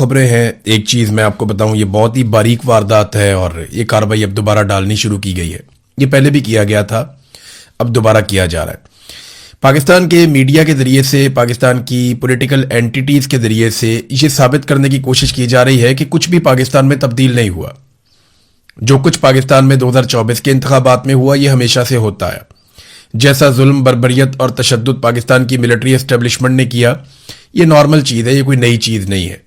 खबरें हैं। एक चीज मैं आपको बताऊं, ये बहुत ही बारीक वारदात है और ये कार्रवाई अब दोबारा डालनी शुरू की गई है। ये पहले भी किया गया था, अब दोबारा किया जा रहा है। पाकिस्तान के मीडिया के जरिए से, पाकिस्तान की पॉलिटिकल एंटिटीज के जरिए से ये साबित करने की कोशिश की जा रही है कि कुछ भी पाकिस्तान में तब्दील नहीं हुआ। जो कुछ पाकिस्तान में 2024 के इंतखाबात में हुआ, ये हमेशा से होता है। जैसा जुल्म, बर्बरियत और तशद्दुद पाकिस्तान की मिलिट्री एस्टेब्लिशमेंट ने किया, ये नॉर्मल चीज है, ये कोई नई चीज नहीं है।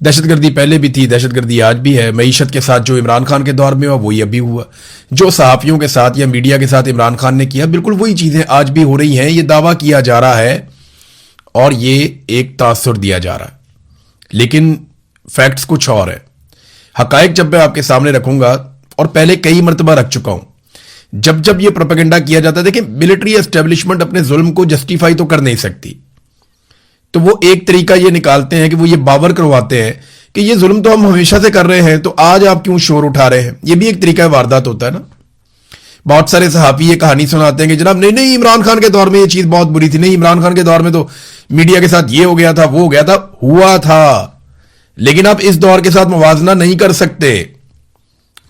दहशतगर्दी पहले भी थी, दहशतगर्दी आज भी है। मईशत के साथ जो इमरान खान के दौर में हुआ, वही अभी हुआ। जो सहाफियों के साथ या मीडिया के साथ इमरान खान ने किया, बिल्कुल वही चीजें आज भी हो रही हैं। ये दावा किया जा रहा है और ये एक तासुर दिया जा रहा है, लेकिन फैक्ट्स कुछ और है। हकायक जब मैं आपके सामने रखूंगा, और पहले कई मरतबा रख चुका हूं, जब जब ये प्रोपेगेंडा किया जाता है, देखिए मिलिट्री एस्टेब्लिशमेंट अपने जुल्म को जस्टिफाई तो कर नहीं सकती, तो वो एक तरीका ये निकालते हैं कि वो ये बावर करवाते हैं कि ये जुल्म तो हम हमेशा से कर रहे हैं, तो आज आप क्यों शोर उठा रहे हैं। ये भी एक तरीका वारदात होता है ना। बहुत सारे सहाफी ये कहानी सुनाते हैं कि जनाब नहीं नहीं, इमरान खान के दौर में ये चीज बहुत बुरी थी, नहीं इमरान खान के दौर में तो मीडिया के साथ ये हो गया था, वो हो गया था। हुआ था, लेकिन आप इस दौर के साथ मुवाजना नहीं कर सकते।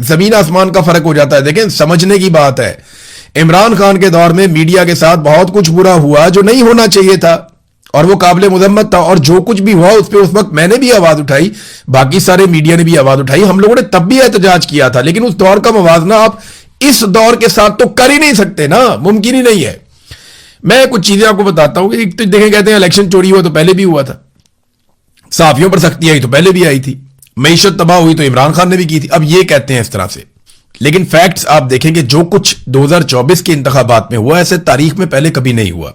जमीन आसमान का फर्क हो जाता है। देखें, समझने की बात है। इमरान खान के दौर में मीडिया के साथ बहुत कुछ बुरा हुआ जो नहीं होना चाहिए था, और वो काबिल मुजम्मत था। और जो कुछ भी हुआ उस पर उस वक्त मैंने भी आवाज उठाई, बाकी सारे मीडिया ने भी आवाज उठाई, हम लोगों ने तब भी एहतजाज किया था। लेकिन उस दौर का मुवाजना आप इस दौर के साथ तो कर ही नहीं सकते ना, मुमकिन ही नहीं है। मैं कुछ चीजें आपको बताता हूं। एक तो देखें, कहते हैं इलेक्शन चोरी हुआ तो पहले भी हुआ था, सहाफियों पर सख्ती आई तो पहले भी आई थी, मईशत तबाह हुई तो इमरान खान ने भी की थी। अब ये कहते हैं इस तरह से, लेकिन फैक्ट्स आप देखेंगे जो कुछ 2024 के इंतखाबात में हुआ, ऐसे तारीख में पहले कभी नहीं हुआ।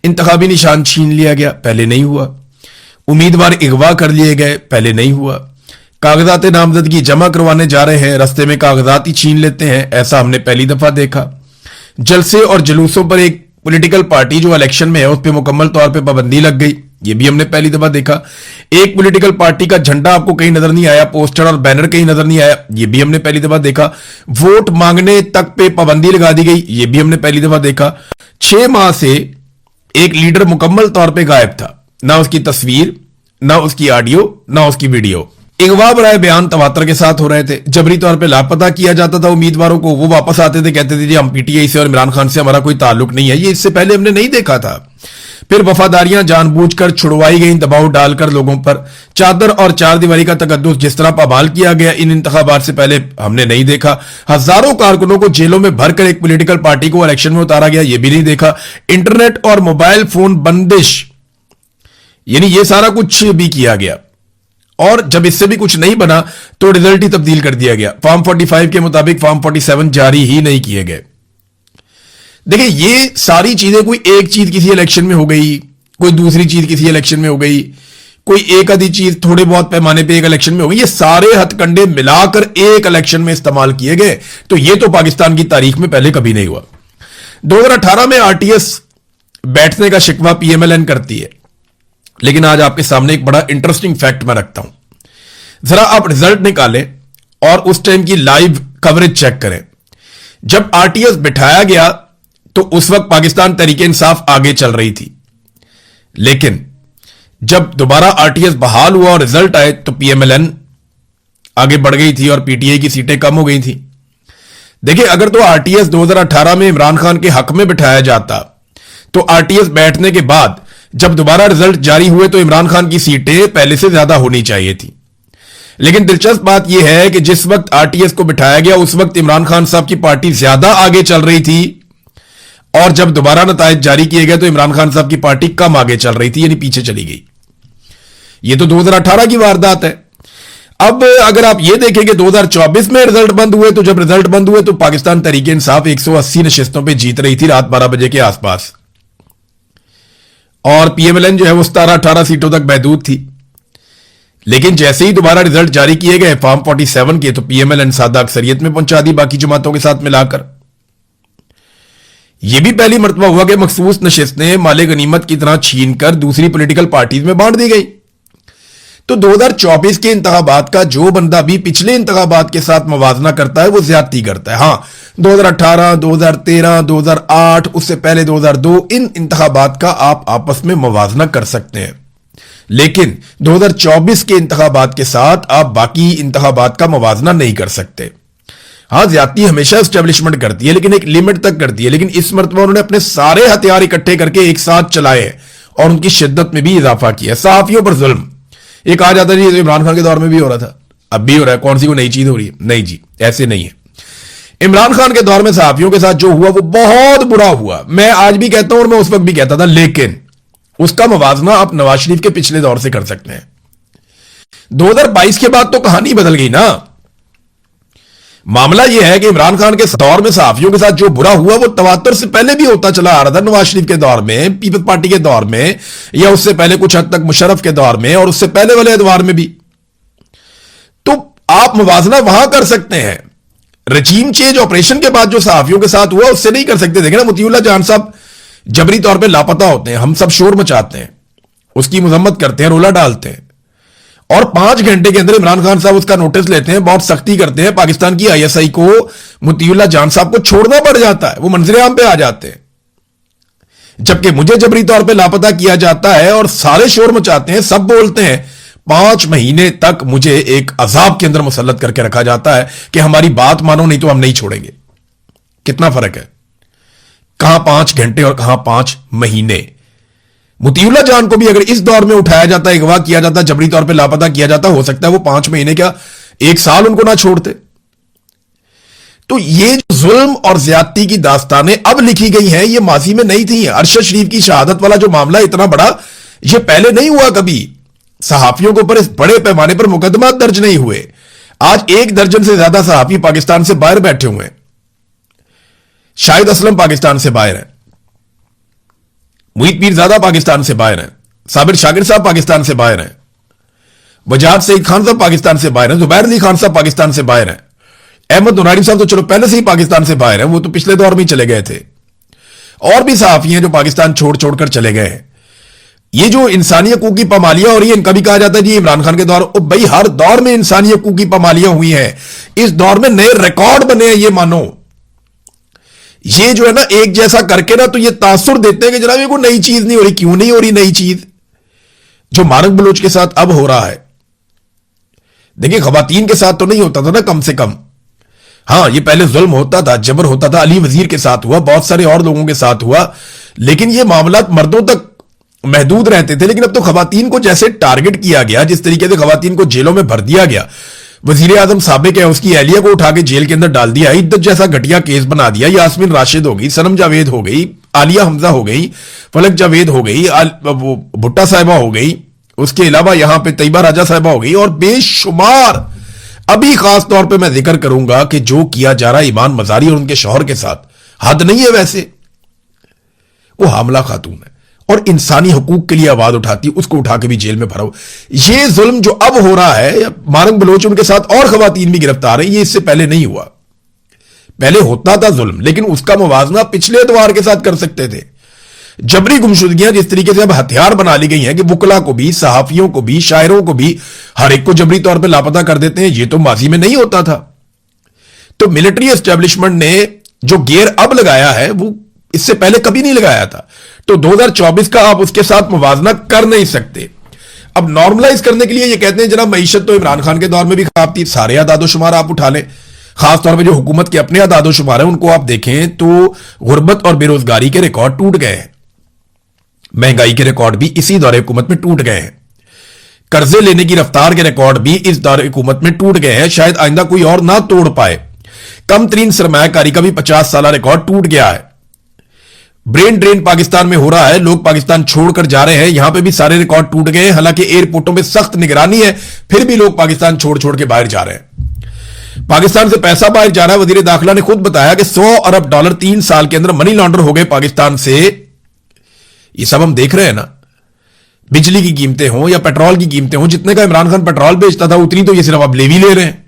इंतखाबी निशान छीन लिया गया, पहले नहीं हुआ। उम्मीदवार अगवा कर लिए गए, पहले नहीं हुआ। कागजात नामजदगी जमा करवाने जा रहे हैं, रस्ते में कागजात ही छीन लेते हैं, ऐसा हमने पहली दफा देखा। जलसे और जुलूसों पर एक पॉलिटिकल पार्टी जो इलेक्शन में है उस पर मुकम्मल तौर पर पाबंदी लग गई, ये भी हमने पहली दफा देखा। एक पॉलिटिकल पार्टी का झंडा आपको कहीं नजर नहीं आया, पोस्टर और बैनर कहीं नजर नहीं आया, ये भी हमने पहली दफा देखा। वोट मांगने तक पे पाबंदी लगा दी गई, ये भी हमने पहली दफा देखा। 6 माह से एक लीडर मुकम्मल तौर पे गायब था, ना उसकी तस्वीर, ना उसकी ऑडियो, ना उसकी वीडियो। अगवा बराए बयान तवातर के साथ हो रहे थे, जबरी तौर पे लापता किया जाता था उम्मीदवारों को। वो वापस आते थे, कहते थे जी हम पीटीआई से और इमरान खान से हमारा कोई ताल्लुक नहीं है। ये इससे पहले हमने नहीं देखा था। फिर वफादारियां जानबूझकर छुड़वाई गई, दबाव डालकर लोगों पर। चादर और चार दीवारी का तकद्दुस जिस तरह पामाल किया गया, इन इंतखाबात से पहले हमने नहीं देखा। हजारों कारकुनों को जेलों में भरकर एक पॉलिटिकल पार्टी को इलेक्शन में उतारा गया, यह भी नहीं देखा। इंटरनेट और मोबाइल फोन बंदिश, यानी यह सारा कुछ भी किया गया। और जब इससे भी कुछ नहीं बना तो रिजल्ट ही तब्दील कर दिया गया। फॉर्म 45 के मुताबिक फॉर्म 47 जारी ही नहीं किए गए। देखिए, ये सारी चीजें, कोई एक चीज किसी इलेक्शन में हो गई, कोई दूसरी चीज किसी इलेक्शन में हो गई, कोई एक आधी चीज थोड़े बहुत पैमाने पे एक इलेक्शन में हो गई, ये सारे हथकंडे मिलाकर एक इलेक्शन में इस्तेमाल किए गए। तो ये तो पाकिस्तान की तारीख में पहले कभी नहीं हुआ। 2018 में आरटीएस बैठने का शिकवा पीएमएलएन करती है, लेकिन आज आपके सामने एक बड़ा इंटरेस्टिंग फैक्ट मैं रखता हूं। जरा आप रिजल्ट निकालें और उस टाइम की लाइव कवरेज चेक करें। जब आरटीएस बिठाया गया तो उस वक्त पाकिस्तान तहरीके इंसाफ आगे चल रही थी, लेकिन जब दोबारा आरटीएस बहाल हुआ और रिजल्ट आए तो पीएमएलएन आगे बढ़ गई थी और पीटीआई की सीटें कम हो गई थी। देखिए, अगर तो आरटीएस 2018 में इमरान खान के हक में बिठाया जाता, तो आरटीएस बैठने के बाद जब दोबारा रिजल्ट जारी हुए तो इमरान खान की सीटें पहले से ज्यादा होनी चाहिए थी। लेकिन दिलचस्प बात यह है कि जिस वक्त आरटीएस को बिठाया गया उस वक्त इमरान खान साहब की पार्टी ज्यादा आगे चल रही थी, और जब दोबारा नतायज जारी किए गए तो इमरान खान साहब की पार्टी कम आगे चल रही थी, यानी पीछे चली गई। यह तो 2018 की वारदात है। अब अगर आप यह देखें कि 2024 में रिजल्ट बंद हुए, तो जब रिजल्ट बंद हुए तो पाकिस्तान तहरीके इंसाफ 180 नशिस्तों पर जीत रही थी रात 12 बजे के आसपास, और पीएमएलएन जो है वो 17-18 सीटों तक महदूद थी। लेकिन जैसे ही दोबारा रिजल्ट जारी किए गए फॉर्म 47 के, तो पीएमएलएन सादा अक्सरियत में पहुंचा दी बाकी जमातों के साथ मिलाकर। यह भी पहली मर्तबा हुआ कि मखसूस नशिस्तें माले गनीमत की तरह छीनकर दूसरी पॉलिटिकल पार्टीज में बांट दी गई। तो 2024 के इंतखाबात का जो बंदा भी पिछले इंतखाबात के साथ मवाजना करता है वो ज्यादती करता है। हां, 2018, 2013, 2008, उससे पहले 2002, इन इंतखाबात का आप आपस में मवाजना कर सकते हैं, लेकिन 2024 के इंतखाबात के साथ आप बाकी इंतखाबात का मुवाजना नहीं कर सकते। हाँ, ज्यादती हमेशा एस्टेब्लिशमेंट करती है, लेकिन एक लिमिट तक करती है। लेकिन इस मरतबा उन्होंने अपने सारे हथियार इकट्ठे करके एक साथ चलाए और उनकी शिद्दत में भी इजाफा किया। सहाफियों पर जुल्म, ये कहा जाता है जी इमरान खान के दौर में भी हो रहा था, अब भी हो रहा है, कौन सी कोई नई चीज हो रही है? नहीं जी, ऐसे नहीं है। इमरान खान के दौर में सहाफियों के साथ जो हुआ वो बहुत बुरा हुआ। मैं आज भी कहता हूं और मैं उस वक्त भी कहता था, लेकिन उसका मुवाजना आप नवाज शरीफ के पिछले दौर से कर सकते हैं। 2022 के बाद तो कहानी बदल गई ना। मामला यह है कि इमरान खान के दौर में सहाफियों के साथ जो बुरा हुआ वो तवातर से पहले भी होता चला आ रहा था। नवाज शरीफ के दौर में, पीपल्स पार्टी के दौर में, या उससे पहले कुछ हद तक मुशर्रफ के दौर में, और उससे पहले वाले दौर में भी। तो आप मुवाजना वहां कर सकते हैं। रजीम चेंज ऑपरेशन के बाद जो सहाफियों के साथ हुआ उससे नहीं कर सकते। देखें ना, मोतीउल्लाह जान साहब जबरी तौर पे लापता होते हैं, हम सब शोर मचाते हैं, उसकी मजम्मत करते हैं, रोला डालते हैं, और 5 घंटे के अंदर इमरान खान साहब उसका नोटिस लेते हैं, बहुत सख्ती करते हैं। पाकिस्तान की ISI को मोतीउल्लाह जान साहब को छोड़ना पड़ जाता है, वो मंजरे आम पे आ जाते हैं। जबकि मुझे जबरी तौर पे लापता किया जाता है और सारे शोर मचाते हैं, सब बोलते हैं। 5 महीने तक मुझे एक अजाब के अंदर मुसल्लत करके रखा जाता है कि हमारी बात मानो, नहीं तो हम नहीं छोड़ेंगे। कितना फर्क है, कहां 5 घंटे और कहां 5 महीने। मोतीउल्लाह जान को भी अगर इस दौर में उठाया जाता, अगवा किया जाता, जबरी तौर पे लापता किया जाता, हो सकता है वो 5 महीने क्या 1 साल उनको ना छोड़ते। तो ये जो जुल्म और ज्यादती की दास्तानें अब लिखी गई हैं, ये माजी में नहीं थी। अरशद शरीफ की शहादत वाला जो मामला इतना बड़ा, ये पहले नहीं हुआ कभी। सहाफियों के ऊपर इस बड़े पैमाने पर मुकदमा दर्ज नहीं हुए। आज 1 दर्जन से ज्यादा सहाफी पाकिस्तान से बाहर बैठे हुए हैं। शाहिद असलम पाकिस्तान से बाहर है, मुईद पीरजादा पाकिस्तान से बाहर हैं, साबिर शाकिर साहब पाकिस्तान से बाहर हैं, वजाहत सईद खान साहब पाकिस्तान से बाहर हैं, जुबैर अली खान साहब पाकिस्तान से बाहर हैं, अहमद दुनारी साहब तो चलो पहले से ही पाकिस्तान से बाहर हैं, वो तो पिछले दौर में ही चले गए थे। और भी सहाफी हैं जो पाकिस्तान छोड़ छोड़कर चले गए हैं। ये जो इंसानी हकूक की पामालियां हो रही है, इनका भी कहा जाता है जी इमरान खान के दौर, भाई हर दौर में इंसानी हकूक की पामालियां हुई हैं। इस दौर में नए रिकॉर्ड बने हैं, ये मानो। ये जो है ना, एक जैसा करके ना तो ये तासुर देते हैं कि जनाब ये कोई नई चीज नहीं हो रही। क्यों नहीं हो रही नई चीज? जो मारक बलोच के साथ अब हो रहा है, देखिए खवातीन के साथ तो नहीं होता था ना, कम से कम। हां, ये पहले जुल्म होता था, जबर होता था, अली वजीर के साथ हुआ, बहुत सारे और लोगों के साथ हुआ, लेकिन ये मामला मर्दों तक महदूद रहते थे। लेकिन अब तो खवातीन को जैसे टारगेट किया गया, जिस तरीके से खवातीन को जेलों में भर दिया गया, वजीर आजम साबिक है उसकी एहलिया को उठा के जेल के अंदर डाल दिया, इद्दत जैसा घटिया केस बना दिया। यास्मीन राशिद हो गई, सनम जावेद हो गई, आलिया हमजा हो गई, फलक जावेद हो गई, भुट्टा साहिबा हो गई, उसके अलावा यहां पे तैयबा राजा साहिबा हो गई, और बेशुमार। अभी खास तौर पे मैं जिक्र करूंगा कि जो किया जा रहा है ईमान मजारी और उनके शौहर के साथ, हद नहीं है वैसे। वो हामला खातून है और इंसानी हकूक के लिए आवाज उठाती है, उसको उठा के भी जेल में भरा हो। ये जुल्म जो अब हो रहा है, मारक बलोच उनके साथ और खवातीन भी गिरफ्तार है, ये इससे पहले नहीं हुआ। पहले होता था जुल्म, लेकिन उसका मुवाजना पिछले एतवार के साथ कर सकते थे। जबरी गुमशुदगियां जिस तरीके से अब हथियार बना ली गई हैं कि वुकला को भी, सहाफियों को भी, शायरों को भी, हर एक को जबरी तौर पर लापता कर देते हैं, ये तो माजी में नहीं होता था। तो मिलिट्री एस्टेब्लिशमेंट ने जो गियर अब लगाया है वो इससे पहले कभी नहीं लगाया था। तो 2024 का आप उसके साथ मुवाजना कर नहीं सकते। अब नॉर्मलाइज करने के लिए ये कहते हैं जनाब मईशत तो इमरान खान के दौर में भी खराब थी, सारे आदादोशुमार आप उठा लें, खासतौर पर जो हुकूमत के अपने आदादोशुमार हैं उनको आप देखें तो गुर्बत और बेरोजगारी के रिकॉर्ड टूट गए हैं, महंगाई के रिकॉर्ड भी इसी दौरे हुकूमत में टूट गए हैं, कर्जे लेने की रफ्तार के रिकॉर्ड भी इस दौरे हुकूमत में टूट गए हैं, शायद आइंदा कोई और ना तोड़ पाए। कम तरीन सरमायाकारी का भी 50 साल रिकॉर्ड टूट गया है। ब्रेन ड्रेन पाकिस्तान में हो रहा है, लोग पाकिस्तान छोड़कर जा रहे हैं, यहां पे भी सारे रिकॉर्ड टूट गए हैं। हालांकि एयरपोर्टों में सख्त निगरानी है, फिर भी लोग पाकिस्तान छोड़ छोड़ के बाहर जा रहे हैं। पाकिस्तान से पैसा बाहर जा रहा है। वजीर दाखिला ने खुद बताया कि $100 अरब 3 साल के अंदर मनी लॉन्डर हो गए पाकिस्तान से। ये सब हम देख रहे हैं ना, बिजली की कीमतें हों या पेट्रोल की कीमतें हों, जितने का इमरान खान पेट्रोल बेचता था उतनी तो ये सिर्फ अब लेवी ले रहे हैं,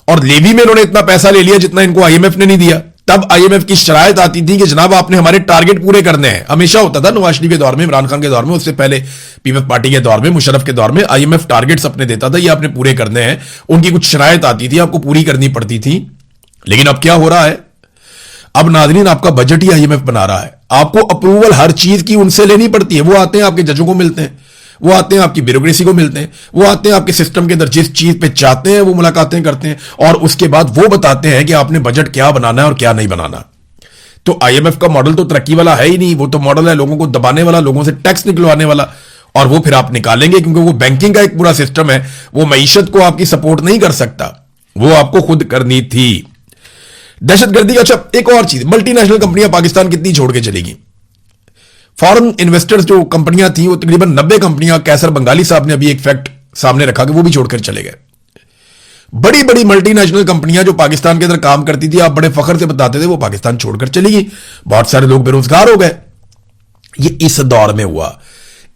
और लेवी में इन्होंने इतना पैसा ले लिया जितना इनको IMF ने नहीं दिया। तब IMF की शरायत आती थी कि जनाब आपने हमारे टारगेट पूरे करने हैं। हमेशा होता था नवाज शरीफ के दौर में, इमरान खान के दौर में, उससे पहले पीपल्स पार्टी के दौर में, मुशर्रफ के दौर में IMF टारगेट्स अपने देता था, ये आपने पूरे करने हैं। उनकी कुछ शरायत आती थी, आपको पूरी करनी पड़ती थी। लेकिन अब क्या हो रहा है, अब नाज़रीन आपका बजट ही IMF बना रहा है। आपको अप्रूवल हर चीज की उनसे लेनी पड़ती है। वो आते हैं आपके जजों को मिलते हैं, वो आते हैं आपकी ब्यूरोक्रेसी को मिलते हैं, वो आते हैं आपके सिस्टम के अंदर जिस चीज पे चाहते हैं वो मुलाकातें करते हैं, और उसके बाद वो बताते हैं कि आपने बजट क्या बनाना है और क्या नहीं बनाना। तो आईएमएफ का मॉडल तो तरक्की वाला है ही नहीं, वो तो मॉडल है लोगों को दबाने वाला, लोगों से टैक्स निकलवाने वाला, और वो फिर आप निकालेंगे क्योंकि वो बैंकिंग का एक पूरा सिस्टम है, वो मईशत को आपकी सपोर्ट नहीं कर सकता, वो आपको खुद करनी थी। दहशतगर्दी का, अच्छा एक और चीज, मल्टीनेशनल कंपनियां पाकिस्तान कितनी छोड़ के चलेगी? फॉरेन इन्वेस्टर्स जो कंपनियां थी वो तकरीबन 90 कंपनियां, कैसर बंगाली साहब ने अभी एक फैक्ट सामने रखा कि वो भी छोड़कर चले गए। बड़ी बड़ी मल्टीनेशनल कंपनियां जो पाकिस्तान के अंदर काम करती थी, आप बड़े फख्र से बताते थे, वो पाकिस्तान छोड़कर चली गई, बहुत सारे लोग बेरोजगार हो गए। ये इस दौर में हुआ,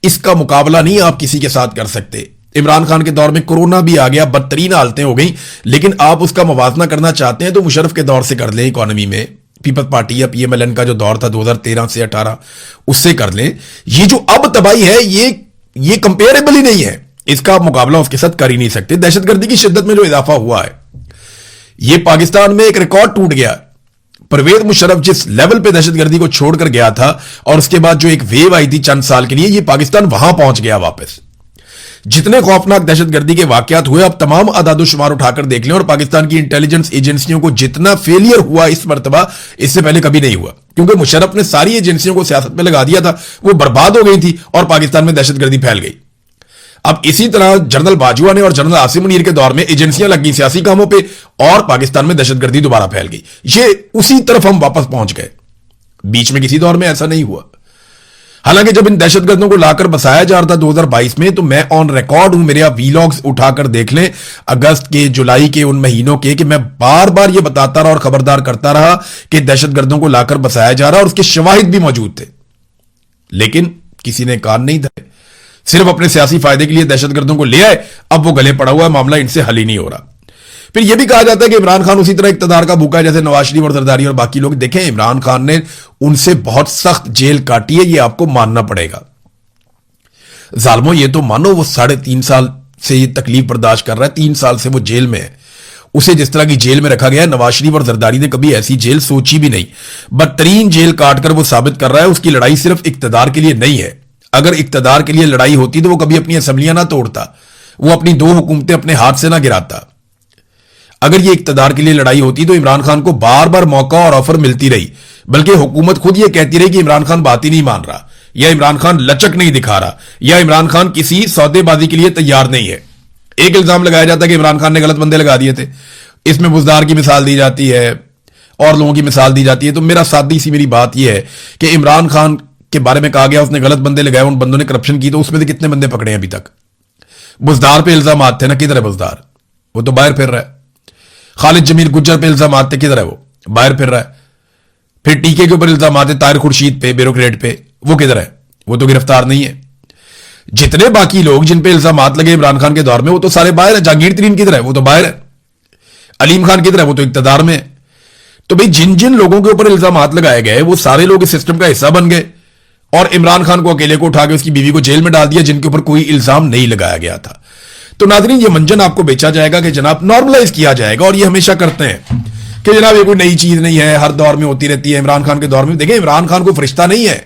इसका मुकाबला नहीं आप किसी के साथ कर सकते। इमरान खान के दौर में कोरोना भी आ गया, बदतरीन हालतें हो गई, लेकिन आप उसका मुवाजना करना चाहते हैं तो मुशर्रफ के दौर से कर लें, इकोनॉमी में पीपल्स पार्टी या पीएमएलएन का जो दौर था 2013 से 18, उससे कर लें। ये जो अब तबाही है ये कंपेरेबल ही नहीं है, इसका मुकाबला उसके साथ कर ही नहीं सकते। दहशतगर्दी की शिद्दत में जो इजाफा हुआ है, ये पाकिस्तान में एक रिकॉर्ड टूट गया। परवेज मुशर्रफ जिस लेवल पे दहशतगर्दी को छोड़कर गया था, और उसके बाद जो एक वेव आई थी चंद साल के लिए, ये पाकिस्तान वहां पहुंच गया वापस। जितने खौफनाक दहशतगर्दी के वाकयात हुए, आप तमाम अदादुशुमार उठाकर देख लें, और पाकिस्तान की इंटेलिजेंस एजेंसियों को जितना फेलियर हुआ इस मर्तबा, इससे पहले कभी नहीं हुआ, क्योंकि मुशर्रफ ने सारी एजेंसियों को सियासत में लगा दिया था, वो बर्बाद हो गई थी और पाकिस्तान में दहशतगर्दी फैल गई। अब इसी तरह जनरल बाजवा ने और जनरल आसिम मुनीर के दौर में एजेंसियां लग गई सियासी कामों पे, और पाकिस्तान में दहशतगर्दी दोबारा फैल गई। ये उसी तरफ हम वापस पहुंच गए। बीच में किसी दौर में ऐसा नहीं हुआ। हालांकि जब इन दहशतगर्दों को लाकर बसाया जा रहा था 2022 में, तो मैं ऑन रिकॉर्ड हूं, मेरे आप वीलॉग्स उठाकर देख लें अगस्त के, जुलाई के, उन महीनों के, कि मैं बार बार ये बताता रहा और खबरदार करता रहा कि दहशतगर्दों को लाकर बसाया जा रहा, और उसके शवाहिद भी मौजूद थे, लेकिन किसी ने कान नहीं धरे। सिर्फ अपने सियासी फायदे के लिए दहशतगर्दों को ले आए, अब वो गले पड़ा हुआ है, मामला इनसे हल ही नहीं हो रहा। फिर यह भी कहा जाता है कि इमरान खान उसी तरह इक्तदार का भूखा है जैसे नवाज शरीफ और जरदारी और बाकी लोग। देखें, इमरान खान ने उनसे बहुत सख्त जेल काटी है, यह आपको मानना पड़ेगा। जालमो, ये तो मानो वो 3.5 साल से ये तकलीफ बर्दाश्त कर रहा है, 3 साल से वो जेल में है। उसे जिस तरह की जेल में रखा गया है, नवाज शरीफ और जरदारी ने कभी ऐसी जेल सोची भी नहीं। बदतरीन जेल काटकर वो साबित कर रहा है उसकी लड़ाई सिर्फ इक्तदार के लिए नहीं है। अगर इक्तदार के लिए लड़ाई होती तो वो कभी अपनी असेंबलियां ना तोड़ता, वो अपनी 2 हुकूमतें अपने हाथ से ना गिराता। अगर ये इक्तदार के लिए लड़ाई होती तो इमरान खान को बार बार मौका और ऑफर मिलती रही, बल्कि हुकूमत खुद ये कहती रही कि इमरान खान बात ही नहीं मान रहा, या इमरान खान लचक नहीं दिखा रहा, या इमरान खान किसी सौदेबाजी के लिए तैयार नहीं है। एक इल्जाम लगाया जाता है कि इमरान खान ने गलत बंदे लगा दिए थे, इसमें बुजदार की मिसाल दी जाती है और लोगों की मिसाल दी जाती है। तो मेरा सादी सी मेरी बात यह है कि इमरान खान के बारे में कहा गया उसने गलत बंदे लगाए, उन बंदों ने करप्शन की, तो उसमें से कितने बंदे पकड़े हैं अभी तक? बुजदार पे इल्जाम थे ना, किधर है बुजदार? वो तो बाहर फिर रहा है। खालिद जमील गुज्जर पे इल्जाम थे, किधर है वो? बाहर फिर रहा है। फिर टीके के ऊपर इल्जाम आते ताहिर खुर्शीद पे, ब्यूरोक्रेट पे, वो किधर है? वो तो गिरफ्तार नहीं है। जितने बाकी लोग जिन पे इल्जाम लगे इमरान खान के दौर में, वो तो सारे बाहर है। जहांगीर तरीन किधर है? वो तो बाहर है। अलीम खान किधर है? वो तो इक्तदार में है। तो भाई जिन जिन लोगों के ऊपर इल्जाम लगाए गए वो सारे लोग इस सिस्टम का हिस्सा बन गए, और इमरान खान को अकेले को उठा के उसकी बीवी को जेल में डाल दिया जिनके ऊपर कोई इल्जाम नहीं लगाया गया था। तो नाज़रीन, ये मंजन आपको बेचा जाएगा कि जनाब नॉर्मलाइज किया जाएगा, और ये हमेशा करते हैं कि जनाब ये कोई नई चीज नहीं है, हर दौर में होती रहती है। इमरान खान के दौर में देखें, इमरान खान को फरिश्ता नहीं है,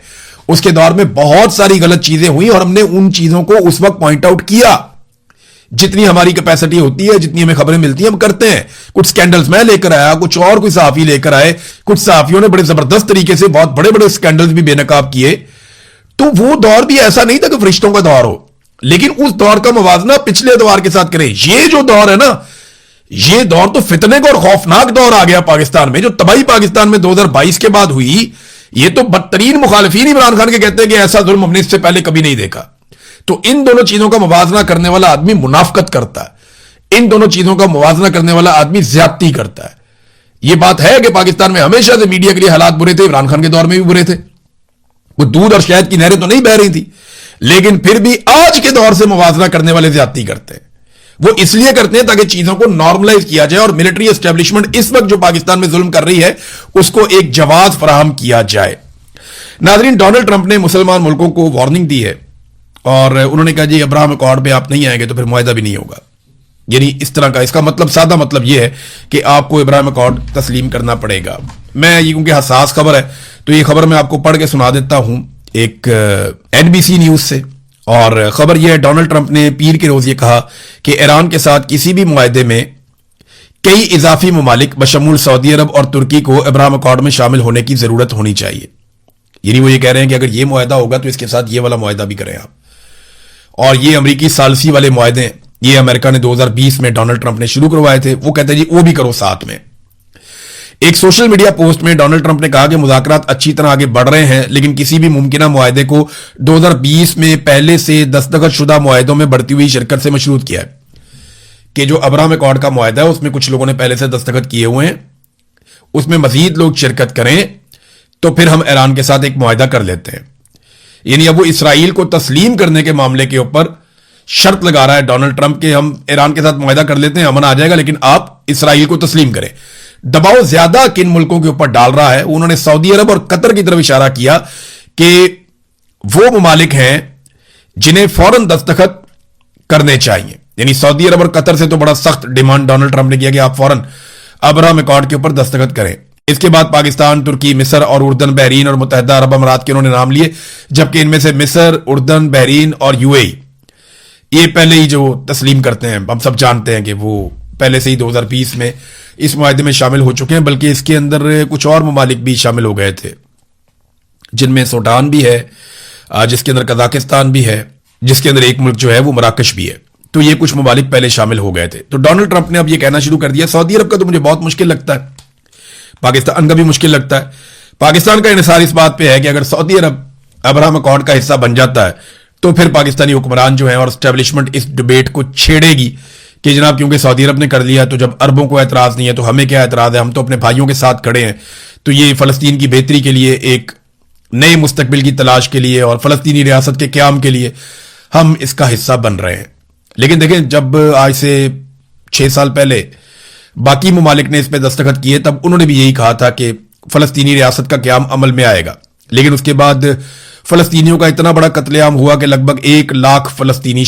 उसके दौर में बहुत सारी गलत चीजें हुई और हमने उन चीजों को उस वक्त पॉइंट आउट किया। जितनी हमारी कैपेसिटी होती है, जितनी हमें खबरें मिलती हैं, हम करते हैं। कुछ स्कैंडल्स मैं लेकर आया, कुछ और कोई सहाफी लेकर आए, कुछ सहाफियों ने बड़े जबरदस्त तरीके से बहुत बड़े बड़े स्कैंडल्स भी बेनकाब किए। तो वो दौर भी ऐसा नहीं था कि फरिश्तों का दौर हो, लेकिन उस दौर का मुवाजना पिछले दौर के साथ करें। ये जो दौर है ना, ये दौर तो फितने का और खौफनाक दौर आ गया पाकिस्तान में। जो तबाही पाकिस्तान में 2022 के बाद हुई, ये तो बदतरीन मुखालिफिन इमरान खान के कहते हैं कि ऐसा जुल्म हमने इससे पहले कभी नहीं देखा। तो इन दोनों चीजों का मुवाजना करने वाला आदमी मुनाफकत करता है, इन दोनों चीजों का मुवाजना करने वाला आदमी ज्यादती करता है। यह बात है कि पाकिस्तान में हमेशा से मीडिया के लिए हालात बुरे थे, इमरान खान के दौर में भी बुरे थे। वो दूध और शहद की नहरें तो नहीं बह रही थी, लेकिन फिर भी आज के दौर से मुवाजना करने वाले ज्यादती करते हैं। वो इसलिए करते हैं ताकि चीजों को नॉर्मलाइज किया जाए और मिलिट्री एस्टेब्लिशमेंट इस वक्त जो पाकिस्तान में जुल्म कर रही है उसको एक जवाब फराहम किया जाए। नाज़रीन, डोनाल्ड ट्रंप ने मुसलमान मुल्कों को वार्निंग दी है और उन्होंने कहा जी अब्राहम अकॉर्ड पे आप नहीं आएंगे तो फिर मुआहदा भी नहीं होगा। यानी इस तरह का इसका मतलब, सादा मतलब यह है कि आपको अब्राहम अकॉर्ड तस्लीम करना पड़ेगा। मैं ये क्योंकि हसास खबर है तो ये खबर मैं आपको पढ़ के सुना देता हूं एक एनबीसी न्यूज से, और खबर यह है, डोनाल्ड ट्रंप ने पीर के रोज ये कहा कि ईरान के साथ किसी भी मुआहदे में कई इजाफी ममालिक बशमूल सऊदी अरब और तुर्की को अब्राहम अकॉर्ड में शामिल होने की जरूरत होनी चाहिए। यानी वो ये कह रहे हैं कि अगर ये मुआहदा होगा तो इसके साथ ये वाला मुआहदा भी करें आप। और ये अमरीकी सालसी वाले मुआहदे ये अमेरिका ने 2020 में डोनाल्ड ट्रंप ने शुरू करवाए थे, वो कहते हैं जी वो भी करो साथ में। एक सोशल मीडिया पोस्ट में डोनाल्ड ट्रंप ने कहा कि मुज़ाकरात अच्छी तरह आगे बढ़ रहे हैं, लेकिन किसी भी मुमकिना मुआहदे को 2020 में पहले से दस्तखतशुदा मुआहदों में बढ़ती हुई शिरकत से मशरूत किया है। कि जो अब्राहम अकॉर्ड का मुआहदा है उसमें कुछ लोगों ने पहले से दस्तखत किए हुए हैं, उसमें मजीद लोग शिरकत करें तो फिर हम ईरान के साथ एक मुआहदा कर लेते हैं। यानी अब वो इसराइल को तस्लीम करने के मामले के ऊपर शर्त लगा रहा है डोनाल्ड ट्रंप के हम ईरान के साथ मुआहदा कर लेते हैं, अमन आ जाएगा, लेकिन आप इसराइल को तस्लीम करें। दबाव ज्यादा किन मुल्कों के ऊपर डाल रहा है? उन्होंने सऊदी अरब और कतर की तरफ इशारा किया कि वो ममालिक हैं जिन्हें फौरन दस्तखत करने चाहिए। यानी सऊदी अरब और कतर से तो बड़ा सख्त डिमांड डोनाल्ड ट्रंप ने किया कि आप फौरन अब्राहम अकॉर्ड के ऊपर दस्तखत करें। इसके बाद पाकिस्तान, तुर्की, मिस्र और उर्दन, बहरीन और मुत्तहिदा अरब अमारात के उन्होंने नाम लिए, जबकि इनमें से मिस्र, उर्दन, बहरीन और यूएई ये पहले ही जो तस्लीम करते हैं, हम सब जानते हैं कि वो पहले से ही 2020 में इस मुआहदे में शामिल हो चुके हैं। बल्कि इसके अंदर कुछ और ममालिक भी शामिल हो गए थे, जिनमें सूडान भी है, जिसके अंदर कजाकिस्तान भी है, जिसके अंदर एक मुल्क जो है वो मराकश भी है। तो ये कुछ ममालिक पहले शामिल हो गए थे। तो डोनाल्ड ट्रंप ने अब ये कहना शुरू कर दिया, सऊदी अरब का तो मुझे बहुत मुश्किल लगता है, पाकिस्तान का भी मुश्किल लगता है। पाकिस्तान का इन्हिसार इस बात पे है कि अगर सऊदी अरब अब्राहम अकॉर्ड का हिस्सा बन जाता है तो फिर पाकिस्तानी हुक्मरान जो है और एस्टेब्लिशमेंट इस डिबेट को छेड़ेगी कि जनाब क्योंकि सऊदी अरब ने कर लिया तो जब अरबों को एतराज नहीं है तो हमें क्या एतराज है, हम तो अपने भाइयों के साथ खड़े हैं। तो ये फलस्तीन की बेहतरी के लिए, एक नए मुस्तकबिल की तलाश के लिए और फलस्तीनी रियासत के क्याम के लिए हम इसका हिस्सा बन रहे हैं। लेकिन देखें, जब आज से 6 साल पहले बाकी ममालिक ने इस पर दस्तखत किए तब उन्होंने भी यही कहा था कि फलस्तीनी रियासत का क्याम अमल में आएगा। लेकिन उसके बाद फलस्तीनियों का इतना बड़ा कत्लेआम हुआ कि लगभग 1 लाख फलस्तीनी